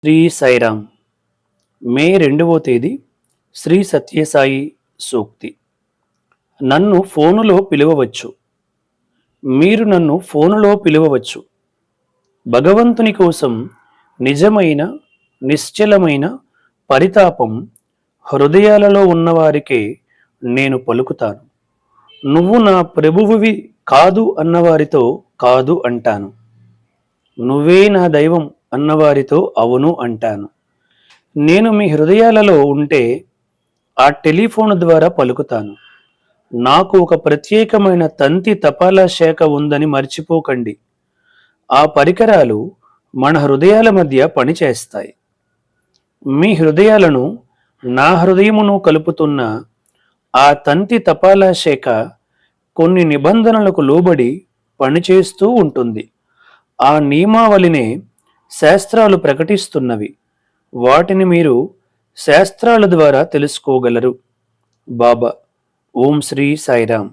శ్రీ సాయిరామ్. మే 2వ తేదీ శ్రీ సత్యసాయి సూక్తి. నన్ను ఫోనులో పిలవవచ్చు. మీరు నన్ను ఫోనులో పిలవవచ్చు. భగవంతుని కోసం నిజమైన నిశ్చలమైన పరితాపం హృదయాలలో ఉన్నవారికే నేను పలుకుతాను. నువ్వు నా ప్రభువువి కాదు అన్నవారితో కాదు అంటాను. నువ్వే నా దైవం అన్నవారితో అవును అంటాను. నేను మీ హృదయాలలో ఉంటే ఆ టెలిఫోన్ ద్వారా పలుకుతాను. నాకు ఒక ప్రత్యేకమైన తంతి తపాలా శాఖ ఉందని మర్చిపోకండి. ఆ పరికరాలు మన హృదయాల మధ్య పనిచేస్తాయి. మీ హృదయాలను నా హృదయమును కలుపుతున్న ఆ తంతి తపాలా శాఖ కొన్ని నిబంధనలకు లోబడి పనిచేస్తూ ఉంటుంది. ఆ నియమావళినే శాస్త్రాలు ప్రకటిస్తున్నవి. వాటిని మీరు శాస్త్రాల ద్వారా తెలుసుకోగలరు. బాబా. ఓం శ్రీ సాయిరామ్.